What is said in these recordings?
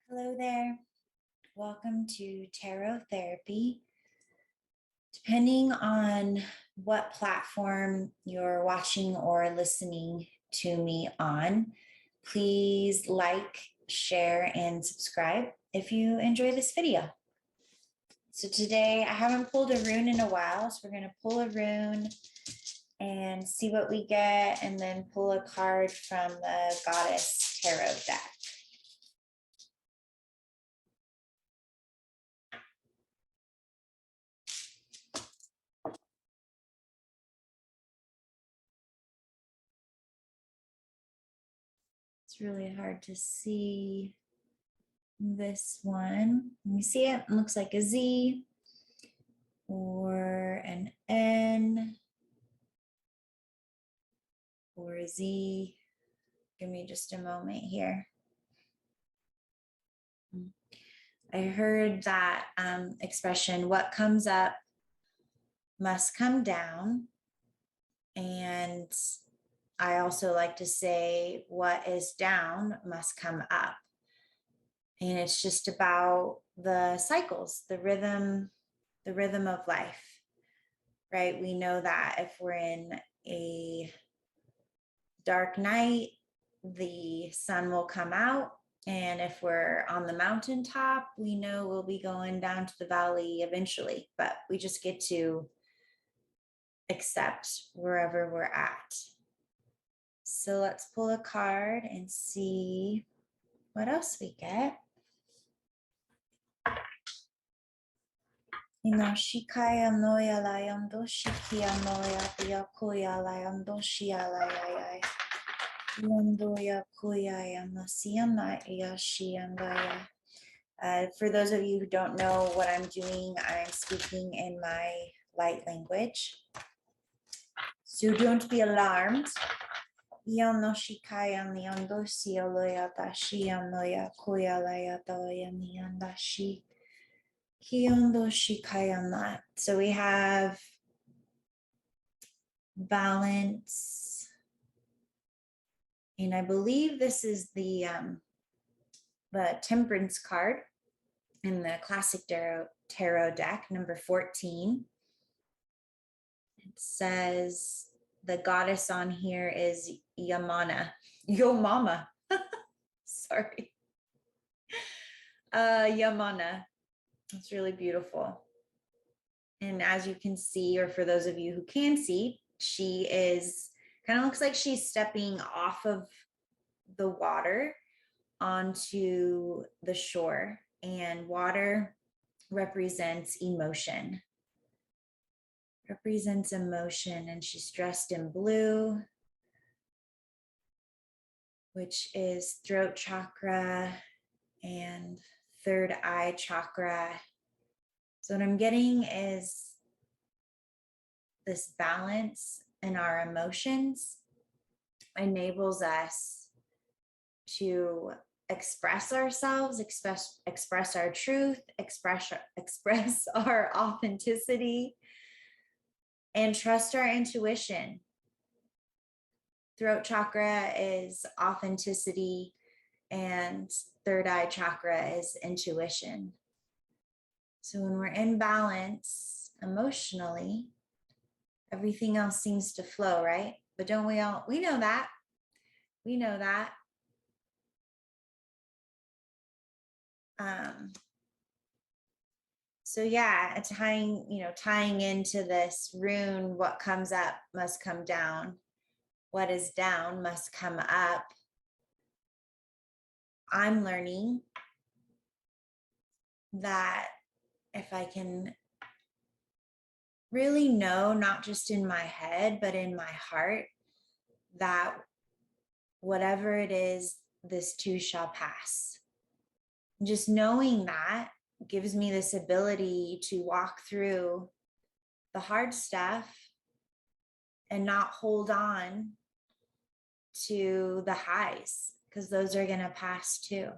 Hello there. Welcome to Tarot Therapy. Depending on what platform you're watching or listening to me on, please like, share, and subscribe if you enjoy this video. So today I haven't pulled a rune in a while, so we're going to pull a rune and see what we get, and then pull a card from the Goddess Tarot deck. It's really hard to see this one. Let me see it. It looks like a Z or an N or a Z. Give me just a moment here. I heard that expression, what comes up must come down. And I also like to say, what is down must come up. And it's just about the cycles, the rhythm of life, right? We know that if we're in a dark night, the sun will come out. And if we're on the mountaintop, we know we'll be going down to the valley eventually, but we just get to accept wherever we're at. So let's pull a card and see what else we get. Inashikaya noya layando shikia noya biakoya layando shia layai. For those of you who don't know what I'm doing, I'm speaking in my light language. So don't be alarmed. So we have balance. And I believe this is the Temperance card in the classic tarot deck, number 14. It says the goddess on here is Yamana. Yo mama. Sorry. Yamana. It's really beautiful. And as you can see, or for those of you who can see, she is kind of looks like she's stepping off of the water onto the shore, and water represents emotion, and she's dressed in blue, which is throat chakra and third eye chakra. So what I'm getting is this balance in our emotions enables us to express ourselves, express our truth, express our authenticity, and trust our intuition. Throat chakra is authenticity, and third eye chakra is intuition. So when we're in balance emotionally, everything else seems to flow, right? But don't we all, we know that. So yeah, tying into this rune, what comes up must come down. What is down must come up. I'm learning that if I can really know, not just in my head, but in my heart, that whatever it is, this too shall pass. Just knowing that gives me this ability to walk through the hard stuff and not hold on to the highs, because those are going to pass too.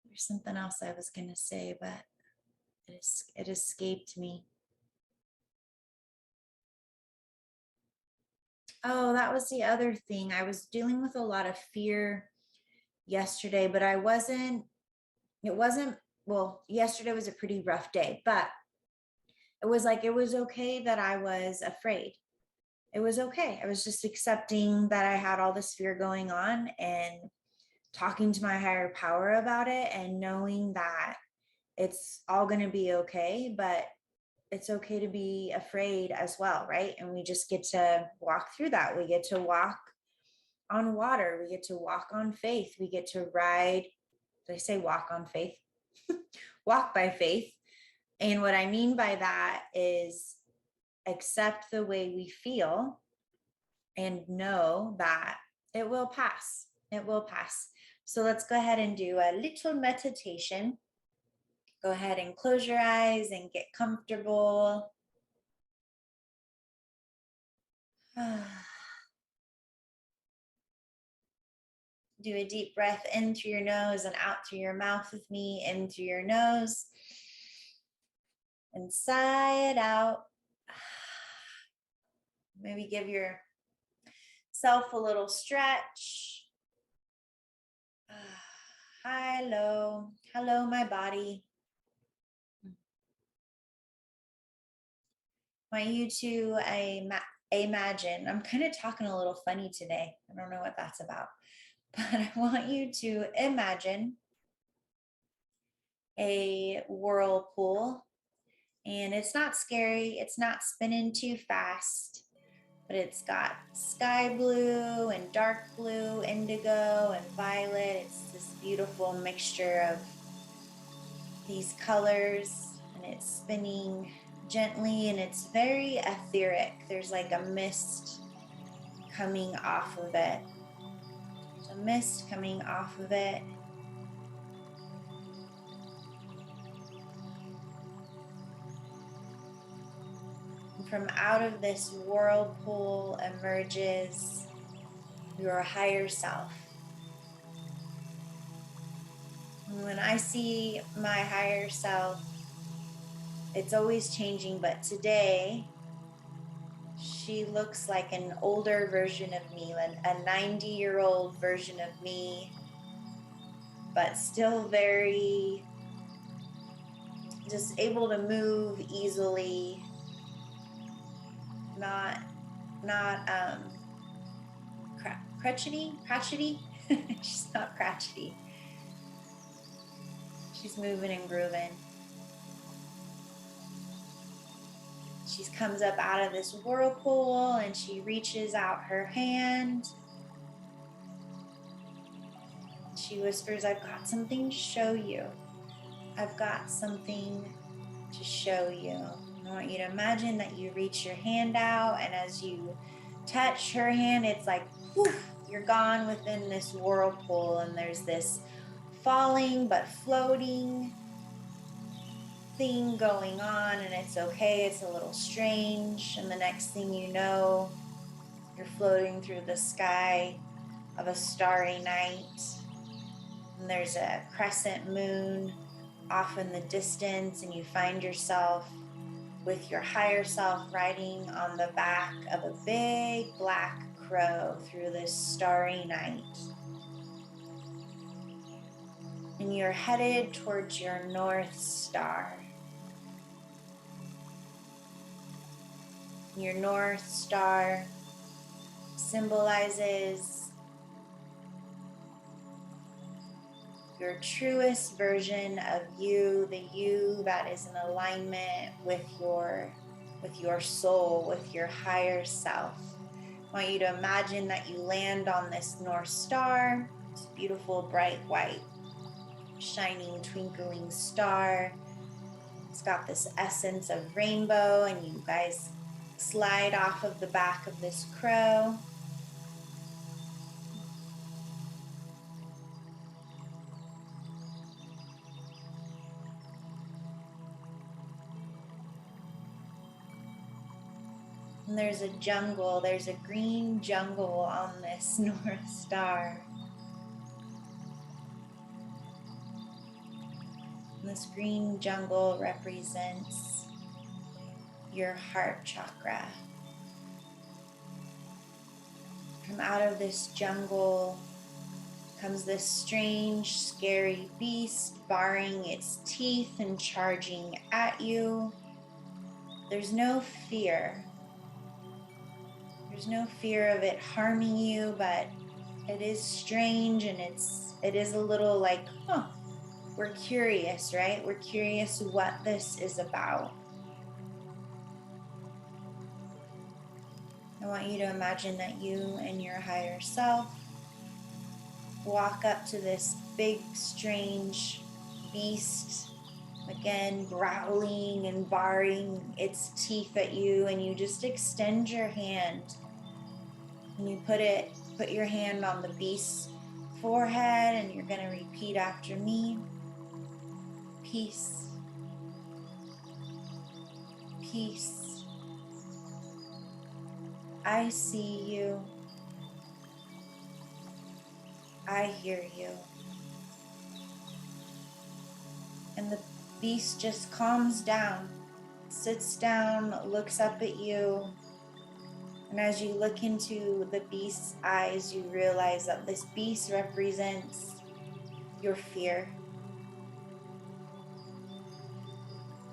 There's something else I was going to say, but it escaped me. Oh, that was the other thing. I was dealing with a lot of fear yesterday, but well, yesterday was a pretty rough day, but it was like, it was okay that I was afraid. It was okay. I was just accepting that I had all this fear going on and talking to my higher power about it and knowing that it's all going to be okay, but it's okay to be afraid as well, right? And we just get to walk through that. We get to walk on water. We get to walk on faith. We get to ride. Did I say walk on faith? Walk by faith. And what I mean by that is accept the way we feel and know that it will pass. It will pass. So let's go ahead and do a little meditation. Go ahead and close your eyes and get comfortable. Do a deep breath in through your nose and out through your mouth with me. In through your nose and sigh it out. Maybe give yourself a little stretch. High, low. Hello, my body. I want you to imagine. I'm kind of talking a little funny today. I don't know what that's about. But I want you to imagine a whirlpool, and it's not scary. It's not spinning too fast, but it's got sky blue and dark blue, indigo and violet. It's this beautiful mixture of these colors, and it's spinning gently, and it's very etheric. There's like a mist coming off of it. There's a mist coming off of it. And from out of this whirlpool emerges your higher self. And when I see my higher self, it's always changing, but today she looks like an older version of me, a 90-year-old version of me, but still very just able to move easily, not crotchety. She's not crotchety. She's moving and grooving. She comes up out of this whirlpool and she reaches out her hand. She whispers, "I've got something to show you. I've got something to show you." I want you to imagine that you reach your hand out, and as you touch her hand, it's like, poof, you're gone within this whirlpool, and there's this falling but floating thing going on, and it's okay. It's a little strange, and the next thing you know, you're floating through the sky of a starry night, and there's a crescent moon off in the distance, and you find yourself with your higher self riding on the back of a big black crow through this starry night. And you're headed towards your North Star. Your North Star symbolizes your truest version of you, the you that is in alignment with your soul, with your higher self. I want you to imagine that you land on this North Star, this beautiful, bright, white, shining, twinkling star. It's got this essence of rainbow, and you guys slide off of the back of this crow. And there's a jungle, there's a green jungle on this North Star. And this green jungle represents your heart chakra. From out of this jungle, Comes this strange, scary beast, baring its teeth and charging at you. There's no fear. There's no fear of it harming you, but it is strange, and it is a little like, we're curious, right? We're curious what this is about. I want you to imagine that you and your higher self walk up to this big, strange beast, again, growling and baring its teeth at you, and you just extend your hand and you put your hand on the beast's forehead, and you're going to repeat after me. Peace. Peace. I see you. I hear you. And the beast just calms down, sits down, looks up at you. And as you look into the beast's eyes, you realize that this beast represents your fear.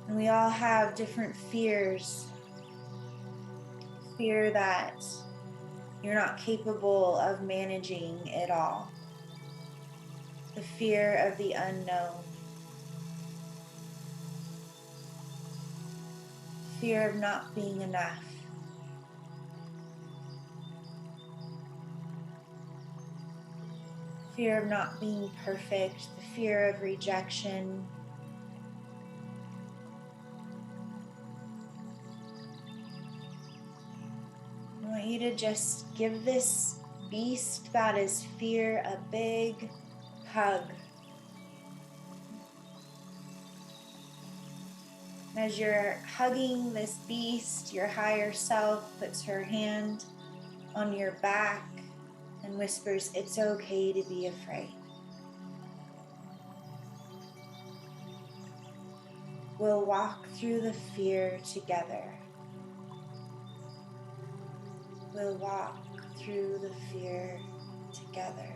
And we all have different fears. Fear that you're not capable of managing it all. The fear of the unknown. Fear of not being enough. Fear of not being perfect. The fear of rejection. I want you to just give this beast that is fear a big hug. As you're hugging this beast, your higher self puts her hand on your back and whispers, "It's okay to be afraid. We'll walk through the fear together. We'll walk through the fear together."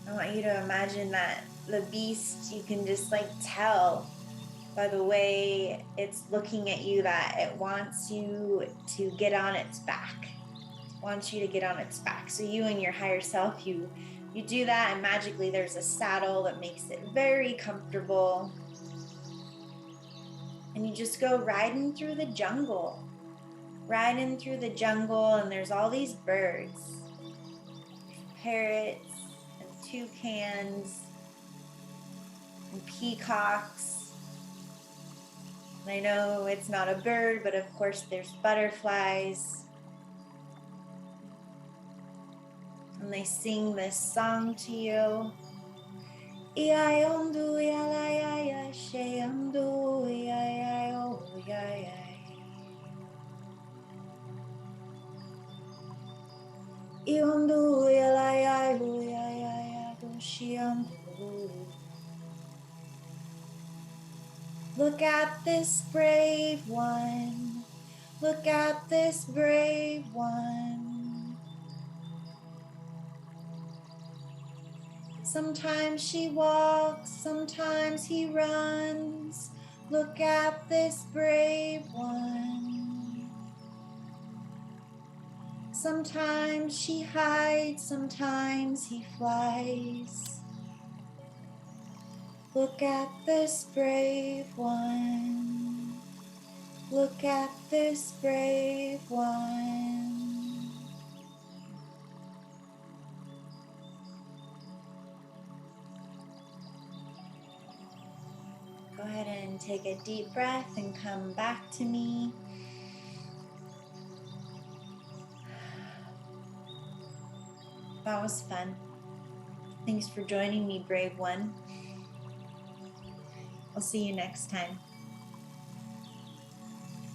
I want you to imagine that the beast, you can just like tell by the way it's looking at you that it wants you to get on its back. It wants you to get on its back. So you and your higher self, you do that, and magically there's a saddle that makes it very comfortable. And you just go riding through the jungle. Riding through the jungle, and there's all these birds. Parrots and toucans and peacocks. And I know it's not a bird, but of course there's butterflies. And they sing this song to you. Iondu yalaya sheyandu yayo yaya. Iondu yalaya yaya sheyandu. Look at this brave one. Look at this brave one. Sometimes she walks, sometimes he runs. Look at this brave one. Sometimes she hides, sometimes he flies. Look at this brave one. Look at this brave one. Go ahead and take a deep breath and come back to me. That was fun. Thanks for joining me, brave one. I'll see you next time.